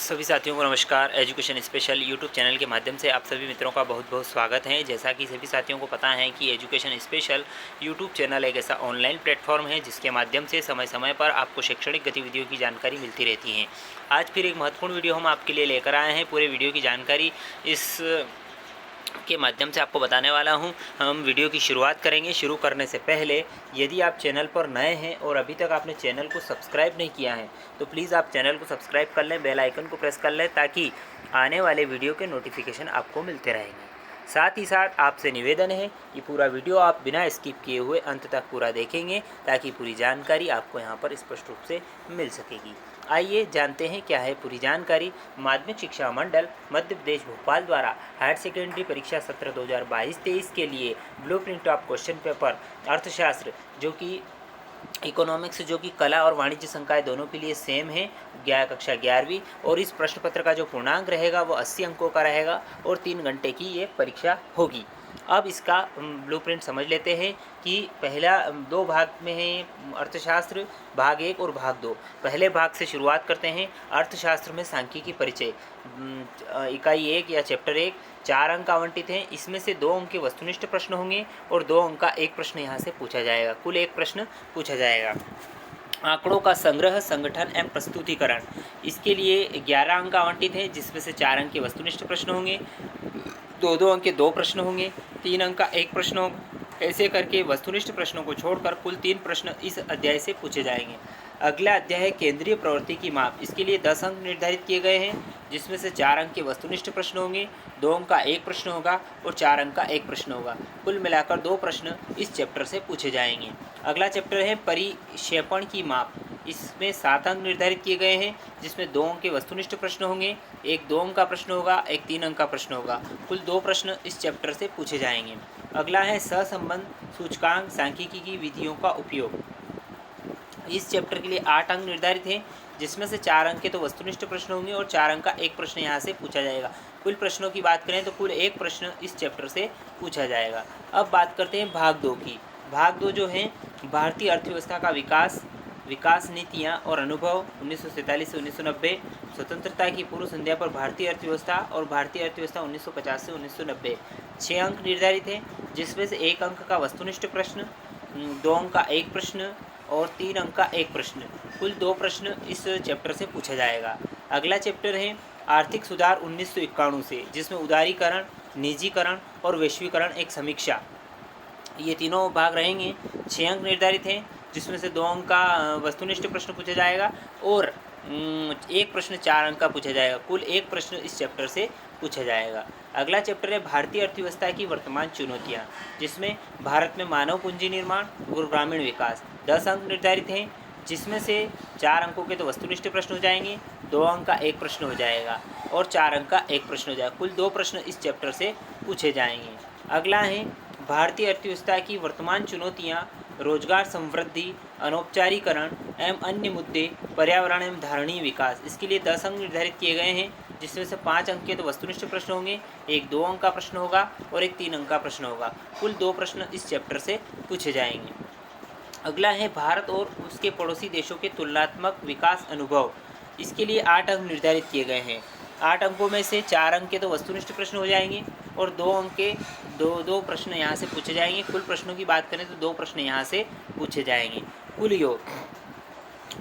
सभी साथियों को नमस्कार। एजुकेशन स्पेशल यूट्यूब चैनल के माध्यम से आप सभी मित्रों का बहुत बहुत स्वागत है। जैसा कि सभी साथियों को पता है कि एजुकेशन स्पेशल यूट्यूब चैनल एक ऐसा ऑनलाइन प्लेटफॉर्म है जिसके माध्यम से समय समय पर आपको शैक्षणिक गतिविधियों की जानकारी मिलती रहती है। आज फिर एक महत्वपूर्ण वीडियो हम आपके लिए लेकर आए हैं। पूरे वीडियो की जानकारी इस के माध्यम से आपको बताने वाला हूं। हम वीडियो की शुरुआत करेंगे। शुरू करने से पहले यदि आप चैनल पर नए हैं और अभी तक आपने चैनल को सब्सक्राइब नहीं किया है तो प्लीज़ आप चैनल को सब्सक्राइब कर लें, बेल आइकन को प्रेस कर लें ताकि आने वाले वीडियो के नोटिफिकेशन आपको मिलते रहेंगे। साथ ही साथ आपसे निवेदन है कि पूरा वीडियो आप बिना स्किप किए हुए अंत तक पूरा देखेंगे ताकि पूरी जानकारी आपको यहाँ पर स्पष्ट रूप से मिल सकेगी। आइए जानते हैं क्या है पूरी जानकारी। माध्यमिक शिक्षा मंडल मध्य प्रदेश भोपाल द्वारा हायर सेकेंडरी परीक्षा सत्र 2022-23 के लिए ब्लूप्रिंट ऑफ क्वेश्चन पेपर अर्थशास्त्र जो कि इकोनॉमिक्स जो कि कला और वाणिज्य संकाय दोनों के लिए सेम है, कक्षा 11वीं, और इस प्रश्न पत्र का जो पूर्णांक रहेगा वो 80 अंकों का रहेगा और 3 घंटे की ये परीक्षा होगी। अब इसका ब्लूप्रिंट समझ लेते हैं कि पहला 2 भाग में है अर्थशास्त्र, भाग 1 और भाग 2। पहले भाग से शुरुआत करते हैं। अर्थशास्त्र में सांख्यिकी परिचय इकाई 1 या चैप्टर 1 4 अंक आवंटित हैं। इसमें से 2 अंक के वस्तुनिष्ठ प्रश्न होंगे और 2 अंक का एक प्रश्न यहाँ से पूछा जाएगा। कुल एक प्रश्न पूछा जाएगा। आंकड़ों का संग्रह, संगठन एवं प्रस्तुतिकरण, इसके लिए 11 अंक आवंटित हैं जिसमें से 4 अंक के वस्तुनिष्ठ प्रश्न होंगे, 2-2 अंक के 2 प्रश्न होंगे, 3 अंक का एक प्रश्न होगा। ऐसे करके वस्तुनिष्ठ प्रश्नों को छोड़कर कुल 3 प्रश्न इस अध्याय से पूछे जाएंगे। अगला अध्याय है केंद्रीय प्रवृत्ति की माप। इसके लिए 10 अंक निर्धारित किए गए हैं जिसमें से 4 अंक के वस्तुनिष्ठ प्रश्न होंगे, 2 अंक का एक प्रश्न होगा और 4 अंक का एक प्रश्न होगा। कुल मिलाकर 2 प्रश्न इस चैप्टर से पूछे जाएंगे। अगला चैप्टर है परिक्षेपण की माप। इसमें 7 अंक निर्धारित किए गए हैं जिसमें 2 अंक के वस्तुनिष्ठ प्रश्न होंगे, एक 2 अंक का प्रश्न होगा, एक 3 अंक का प्रश्न होगा। कुल 2 प्रश्न इस चैप्टर से पूछे जाएंगे। अगला है सहसंबंध सूचकांक सांख्यिकी की विधियों का उपयोग। इस चैप्टर के लिए 8 अंक निर्धारित हैं जिसमें से 4 अंक के तो वस्तुनिष्ठ प्रश्न होंगे और 4 अंक का एक प्रश्न यहाँ से पूछा जाएगा। कुल प्रश्नों की बात करें तो कुल एक प्रश्न इस चैप्टर से पूछा जाएगा। अब बात करते हैं भाग 2 की। भाग 2 जो है भारतीय अर्थव्यवस्था का विकास नीतियाँ और अनुभव 1947 से 1990, स्वतंत्रता की पूर्व संध्या पर भारतीय अर्थव्यवस्था और भारतीय अर्थव्यवस्था 1950 से 1990। 6 अंक निर्धारित हैं जिसमें से 1 अंक का वस्तुनिष्ठ प्रश्न, 2 अंक का एक प्रश्न और 3 अंक का एक प्रश्न। कुल 2 प्रश्न इस चैप्टर से पूछा जाएगा। अगला चैप्टर है आर्थिक सुधार 1991 से, जिसमें उदारीकरण, निजीकरण और वैश्वीकरण एक समीक्षा, ये तीनों भाग रहेंगे। 6 अंक निर्धारित हैं जिसमें से 2 अंक का वस्तुनिष्ठ प्रश्न पूछा जाएगा और एक प्रश्न 4 अंक का पूछा जाएगा। कुल एक प्रश्न इस चैप्टर से पूछा जाएगा। अगला चैप्टर है भारतीय अर्थव्यवस्था की वर्तमान चुनौतियाँ, जिसमें भारत में मानव पूंजी निर्माण और ग्रामीण विकास। 10 अंक निर्धारित हैं जिसमें से 4 अंकों के तो वस्तुनिष्ठ प्रश्न हो जाएंगे, 2 अंक का एक प्रश्न हो जाएगा और 4 अंक का एक प्रश्न हो जाएगा। कुल 2 प्रश्न इस चैप्टर से पूछे जाएंगे। अगला है भारतीय अर्थव्यवस्था की वर्तमान चुनौतियाँ, रोजगार समृद्धि, अनौपचारीकरण एवं अन्य मुद्दे, पर्यावरण एवं धारणीय विकास। इसके लिए 10 अंक निर्धारित किए गए हैं जिसमें से 5 अंक के तो वस्तुनिष्ठ प्रश्न होंगे, एक 2 अंक का प्रश्न होगा और एक 3 अंक का प्रश्न होगा। कुल 2 प्रश्न इस चैप्टर से पूछे जाएंगे। अगला है भारत और उसके पड़ोसी देशों के तुलनात्मक विकास अनुभव। इसके लिए 8 अंक निर्धारित किए गए हैं। 8 अंकों में से 4 अंक के तो वस्तुनिष्ठ प्रश्न हो जाएंगे और 2 अंक के दो प्रश्न यहाँ से पूछे जाएंगे। कुल प्रश्नों की बात करें तो 2 प्रश्न यहाँ से पूछे जाएंगे। कुल योग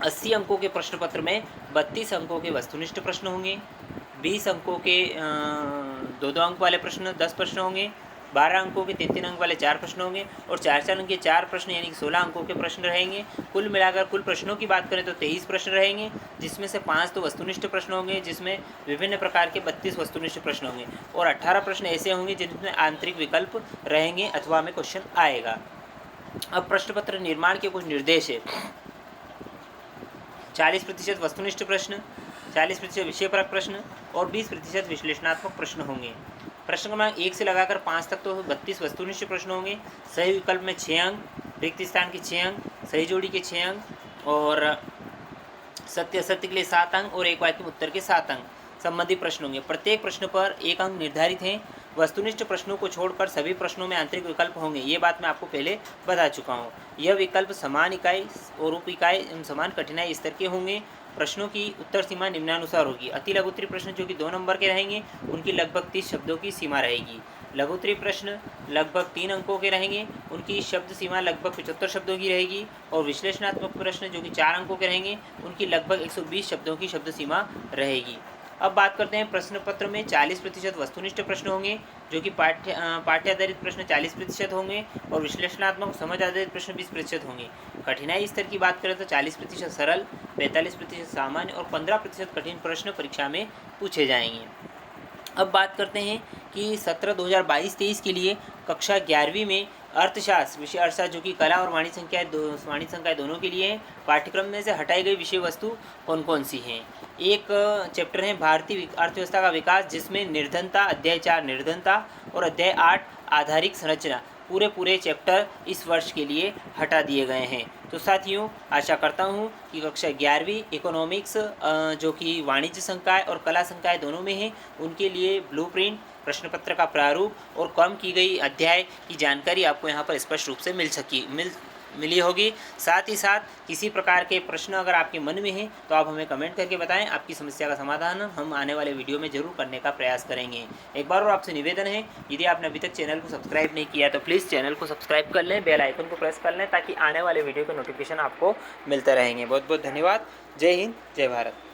80 अंकों के प्रश्न पत्र में 32 अंकों के वस्तुनिष्ठ प्रश्न होंगे, 20 अंकों के 2-2 अंक वाले प्रश्न 10 प्रश्न होंगे, 12 अंकों के 3-3 अंक वाले 4 प्रश्न होंगे और 4-4 अंक के 4 प्रश्न यानी कि 16 अंकों के प्रश्न रहेंगे। कुल मिलाकर कुल प्रश्नों की बात करें तो 23 प्रश्न रहेंगे जिसमें से 5 तो वस्तुनिष्ठ प्रश्न होंगे जिसमें विभिन्न प्रकार के 32 वस्तुनिष्ठ प्रश्न होंगे और 18 प्रश्न ऐसे होंगे जिनमें आंतरिक विकल्प रहेंगे अथवा में क्वेश्चन आएगा। अब प्रश्न पत्र निर्माण के कुछ निर्देश है। 40% वस्तुनिष्ठ प्रश्न, 40% विषयपरक प्रश्न और 20% विश्लेषणात्मक प्रश्न होंगे। प्रश्न क्रमांक 1 से लगाकर 5 तक तो 32 वस्तुनिष्ठ प्रश्न होंगे। सही विकल्प में 6 अंक, रिक्त स्थान के 6 अंक, सही जोड़ी के 6 अंक और सत्य असत्य के लिए 7 अंक और एक वाक्य में उत्तर के 7 अंक संबंधित प्रश्न होंगे। प्रत्येक प्रश्न पर 1 अंक निर्धारित है। वस्तुनिष्ठ प्रश्नों को छोड़कर सभी प्रश्नों में आंतरिक विकल्प होंगे। ये बात मैं आपको पहले बता चुका हूँ। यह विकल्प समान इकाई और उप इकाई समान कठिनाई स्तर के होंगे प्रश्नों की उत्तर सीमा निम्नानुसार होगी। अति लघुत्तरी प्रश्न जो कि 2 नंबर के रहेंगे उनकी लगभग 30 शब्दों की सीमा रहेगी। लघुत्तरी प्रश्न लगभग 3 अंकों के रहेंगे, उनकी शब्द सीमा लगभग 75 शब्दों की रहेगी। और विश्लेषणात्मक प्रश्न जो कि 4 अंकों के रहेंगे उनकी लगभग 120 शब्दों की शब्द सीमा रहेगी। अब बात करते हैं प्रश्न पत्र में 40% वस्तुनिष्ठ प्रश्न होंगे, जो कि पाठ्य आधारित प्रश्न 40% होंगे और विश्लेषणात्मक समझ आधारित प्रश्न 20% होंगे। कठिनाई स्तर की बात करें तो 40% सरल, 45% सामान्य और 15% कठिन प्रश्न परीक्षा में पूछे जाएंगे। अब बात करते हैं कि सत्र 2022-23 के लिए कक्षा 11वीं में अर्थशास्त्र विषय अर्थशास्त्र जो कि कला और वाणिज्य संकाय दोनों के लिए है, पाठ्यक्रम में से हटाई गई विषय वस्तु कौन कौन सी हैं। एक चैप्टर है भारतीय अर्थव्यवस्था का विकास, जिसमें निर्धनता अध्याय 4 निर्धनता और अध्याय 8 आधारिक संरचना पूरे चैप्टर इस वर्ष के लिए हटा दिए गए हैं। तो साथियों, आशा करता हूँ कि कक्षा 11वीं इकोनॉमिक्स जो कि वाणिज्य संकाय और कला संकाय दोनों में है, उनके लिए ब्लूप्रिंट, प्रश्न पत्र का प्रारूप और कम की गई अध्याय की जानकारी आपको यहाँ पर स्पष्ट रूप से मिली होगी। साथ ही साथ किसी प्रकार के प्रश्न अगर आपके मन में हैं तो आप हमें कमेंट करके बताएं। आपकी समस्या का समाधान हम आने वाले वीडियो में ज़रूर करने का प्रयास करेंगे। एक बार और आपसे निवेदन है, यदि आपने अभी तक चैनल को सब्सक्राइब नहीं किया तो प्लीज़ चैनल को सब्सक्राइब कर लें, बेल आइकन को प्रेस कर लें, ताकि आने वाले वीडियो के नोटिफिकेशन आपको मिलते रहेंगे। बहुत बहुत धन्यवाद। जय हिंद, जय भारत।